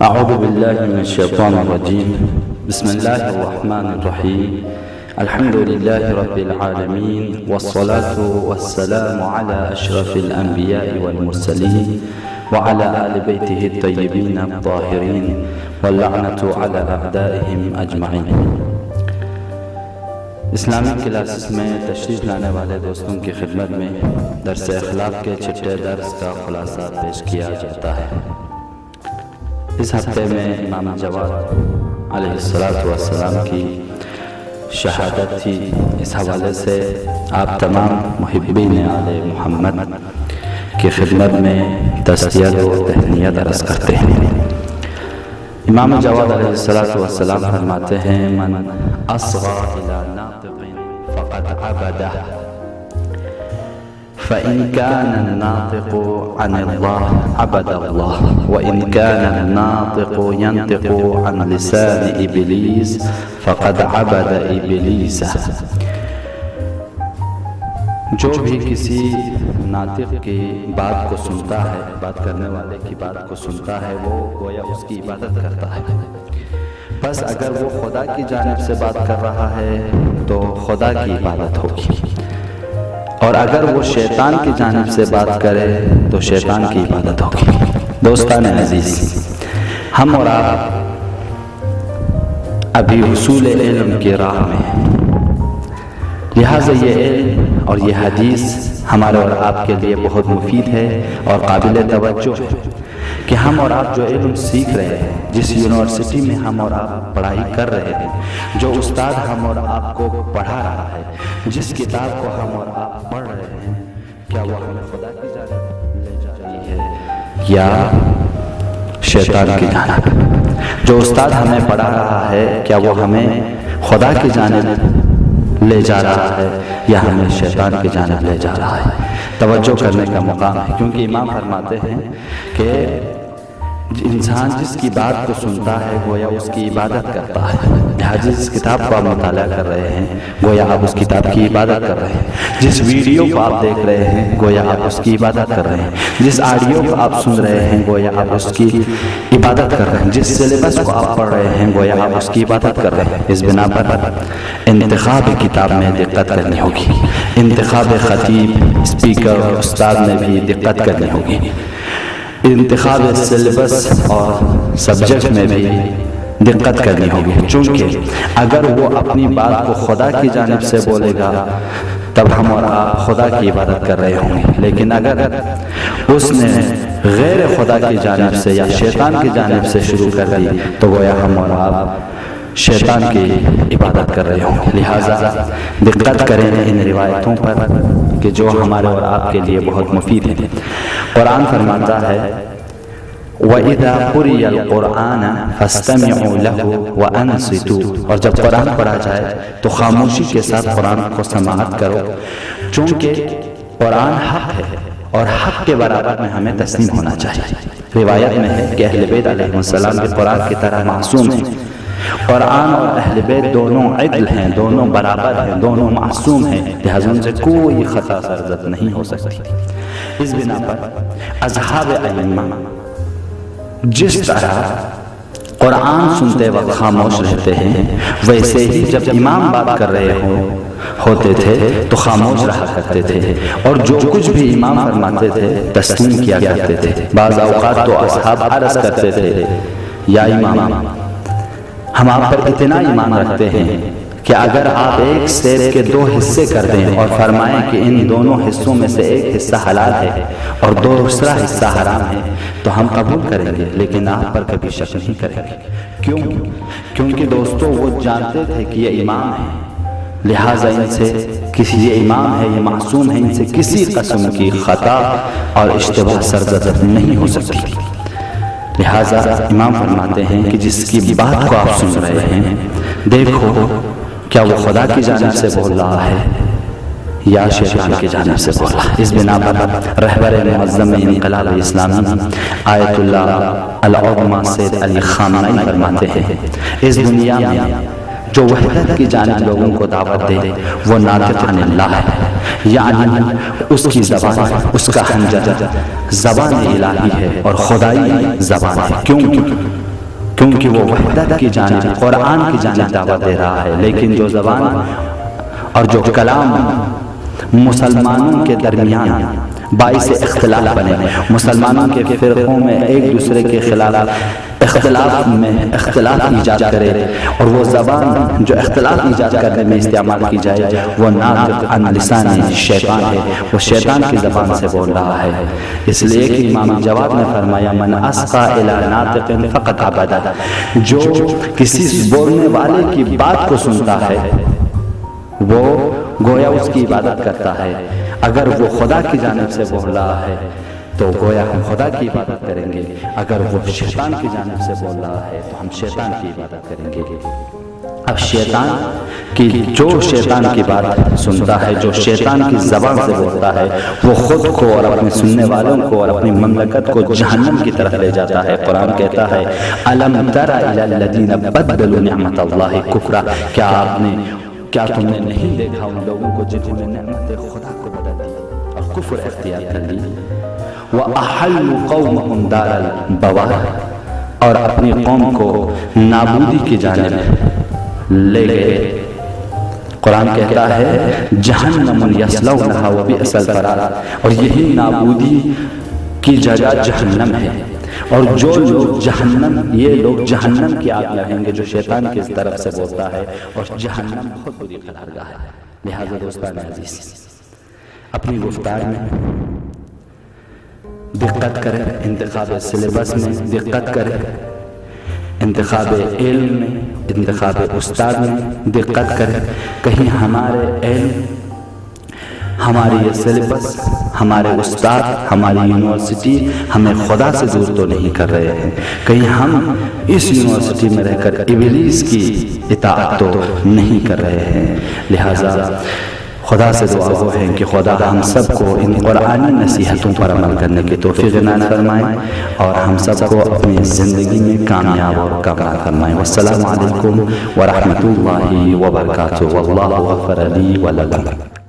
أعوذ بالله من الشيطان الرجيم. بسم الله الرحمن الرحيم. الحمد لله رب العالمين، والصلاة والسلام على أشرف الأنبياء والمرسلين وعلى آل بيته الطيبين الطاهرين، واللعنة على أعدائهم أجمعين. اسلامی کلاسز میں تشریف لانے والے دوستوں کی خدمت میں درس اخلاق کے چھٹے درس کا خلاصہ پیش کیا جاتا ہے. اس ہفتے میں امام جواد علیہ السلام کی شہادت تھی. اس حوالے سے آپ تمام محبین آل محمد کی خدمت میں تسلیت و تہنیت عرض کرتے ہیں. امام جواد علیہ السلام فرماتے ہیں: من اصغى الى ناطق فقد عبده، فإن كان الناطق عن الله عبد الله، وإن كان الناطق ينطق عن لسان إبليس فقد عبد إبليس. جو بھی کسی ناطق کی بات کو سنتا ہے، بات کرنے والے کی بات کو سنتا ہے، وہ گویا اس کی عبادت کرتا ہے. بس اگر وہ خدا کی جانب سے بات کر رہا ہے تو خدا کی عبادت ہوگی، اور اگر وہ شیطان کی جانب سے بات کرے تو شیطان کی عبادت ہوگی. دوستان عزیز، ہم اور آپ ابھی حصول علم کی راہ میں ہیں، لہٰذا یہ علم اور یہ حدیث ہمارے اور آپ کے لیے بہت مفید ہے اور قابل توجہ ہے کہ ہم اور آپ جو علم سیکھ رہے ہیں، جس یونیورسٹی میں ہم اور آپ پڑھائی کر رہے ہیں، جو استاد ہم اور آپ کو پڑھا رہا ہے، جس کتاب کو ہم اور آپ پڑھ رہے ہیں، کیا وہ ہمیں خدا کی جانب لے جا رہی ہے یا شیطان کی جانب؟ جو استاد ہمیں پڑھا رہا ہے، کیا وہ ہمیں خدا کی جانب لے جا رہا ہے یا ہمیں شیطان کی جانب لے جا رہا ہے؟ توجہ کرنے کا مقام ہے، کیونکہ امام فرماتے ہیں کہ انسان جس کی بات کو سنتا ہے گویا اس کی عبادت کرتا ہے. جس کتاب کو آپ مطالعہ کر رہے ہیں گویا آپ اس کتاب کی عبادت کر رہے ہیں. جس ویڈیو کو آپ دیکھ رہے ہیں گویا آپ اس کی عبادت کر رہے ہیں. جس آڈیو کو آپ سن رہے ہیں گویا آپ اس کی عبادت کر رہے ہیں. جس سلیبس کو آپ پڑھ رہے ہیں گویا آپ اس کی عبادت کر رہے ہیں. اس بنا پر انتخاب کتاب میں دقت کرنی ہوگی، انتخاب خطیب، اسپیکر، استاد میں بھی دقت کرنی ہوگی، انتخاب سلیبس اور سبجیکٹ میں بھی دقت کرنی ہوگی. چونکہ اگر وہ اپنی بات کو خدا کی جانب سے بولے گا تب ہم اور آپ خدا کی عبادت کر رہے ہوں گے، لیکن اگر اس نے غیر خدا کی جانب سے یا شیطان کی جانب سے شروع کر دی تو گویا ہم اور آپ شیطان کی عبادت کر رہے ہوں. لہٰذا دقت کریں ان روایتوں پر کہ جو ہمارے اور آپ کے لیے بہت مفید ہیں. قرآن فرماتا ہے: وَإِذَا قُرِئَ الْقُرْآنَ فَاسْتَمِعُوا لَهُ وَأَنصِتُوا. اور جب قرآن پڑھا جائے تو خاموشی کے ساتھ قرآن کو سماعت کرو، چونکہ قرآن حق ہے اور حق کے برابر میں ہمیں تسلیم ہونا چاہیے. روایت میں ہے کہ اہل بیت علیہ السلام بھی قرآن کی طرح معصوم ہیں. قرآن اور اہل بیت دونوں عدل ہیں، دونوں برابر ہیں، دونوں معصوم ہیں، لہذا ان سے کوئی خطا سرزد نہیں ہو سکتی. اس بنا پر اصحاب ائمہ جس طرح قرآن سنتے وقت خاموش رہتے ہیں، ویسے ہی جب امام بات کر رہے ہوتے تھے تو خاموش رہا کرتے تھے، اور جو کچھ بھی امام فرماتے تھے تسلیم کیا کرتے تھے. بعض اوقات تو اصحاب عرض کرتے تھے: یا امام، ہم آپ پر اتنا ایمان رکھتے ہیں کہ اگر آپ ایک سیب کے 2 حصے کر دیں اور فرمائیں کہ ان دونوں حصوں میں سے ایک حصہ حلال ہے اور دوسرا حصہ حرام ہے تو ہم قبول کریں گے، لیکن آپ پر کبھی شک نہیں کریں گے. کیوں؟ کیونکہ دوستو وہ جانتے تھے کہ یہ امام ہے، لہٰذا ان سے یہ امام ہے، یہ معصوم ہے، ان سے کسی قسم کی خطا اور اشتباہ سرزد نہیں ہو سکتی. لہٰذا امام فرماتے ہیں کہ جس کی بات کو آپ سن رہے ہیں دیکھو کیا وہ خدا کی جانب سے بول رہا ہے یا شیطان کی جانب سے بول رہا ہے. اس بنا پر رہبر معظم انقلاب اسلامی آیت اللہ العظمی سید علی خامنئی فرماتے ہیں: اس دنیا میں جو وحدت کی جانب لوگوں کو دعوت دے وہ ناطق عن اللہ ہے، یعنی اس کی زبان، اس کا حنجر زبان الہی ہے اور خدائی زبان ہے. کیوں؟ کیونکہ وہ وحدت کی جانب قرآن کی جانب دعوت دے رہا ہے، لیکن جو زبان اور جو کلام مسلمانوں کے درمیان باعث اختلاف بنے، مسلمانوں کے فرقوں میں ایک دوسرے کے خلاف اختلاف ایجاد کرے، اور وہ زبان جو اختلاف ایجاد کرنے میں استعمال کی جائے وہ ناطق عن لسان شیطان ہے، وہ شیطان کی زبان سے بول رہا ہے۔ اس لیے کہ امام جواد نے فرمایا من اسقى الى ناطق فقد عبد، جو کسی بولنے والے کی بات کو سنتا ہے وہ گویا اس کی عبادت کرتا ہے۔ اگر وہ خدا کی جانب سے بول رہا ہے تو گویا ہم خدا کی عبادت کریں گے، اگر وہ شیطان کی جانب سے بول رہا ہے تو ہم شیطان کی عبادت کریں گے۔ اب شیطان کی بات سنتا ہے، جو شیطان کی زبان سے بولتا ہے، وہ خود کو اور اپنے سننے والوں کو اور اپنی مملکت کو جہنم کی طرف لے جاتا ہے۔ قرآن کہتا ہے الم تر الی الذین بدلوا نعمت اللہ کفرا، کیا تم نے نہیں دیکھا ان لوگوں کو جنہوں نے نعمت خدا کو بدل دی اور کفر اختیار کر لی۔ وَأَحَلُّوا قَوْمَهُمْ دَارَ الْبَوَارِ، اور اپنی قوم کو نابودی کی جانب لے گئے۔ قرآن کہتا ہے جہنم یصلونها وبئس القرار، اور یہی نابودی کی جگہ جہنم ہے، اور جو لوگ یہ لوگ جہنم کی آگ لگیں گے، جو شیطان کی طرف سے بولتا ہے، اور جہنم بہت بری قرارگاہ ہے۔ لہذا دوستان عزیز، اپنی گفتار میں دقت کریں، انتخاب سلیبس میں دقت کریں، انتخاب علم میں، انتخاب استاد میں دقت کریں۔ کہیں ہمارے علم، ہماری یہ سلیبس، ہمارے استاد، ہماری یونیورسٹی ہمیں خدا سے دور تو نہیں کر رہے ہیں، کہیں ہم اس یونیورسٹی میں رہ کر ابلیس کی اطاعت تو نہیں کر رہے ہیں۔ لہٰذا خدا سے دعا وہ ہے کہ خدا ہم سب کو ان قرآنی نصیحتوں پر عمل کرنے کی توفیق عنایت فرمائے، اور ہم سب کو اپنی زندگی میں کامیاب اور کامیاب فرمائے۔ والسلام علیکم ورحمۃ اللہ وبرکاتہ، واللہ غفر لی ولکم۔